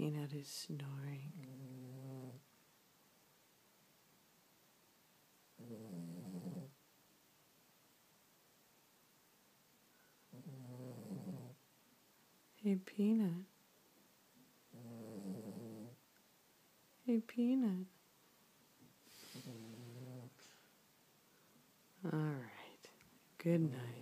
Peanut is snoring. Hey, Peanut. Hey, Peanut. All right. Good night.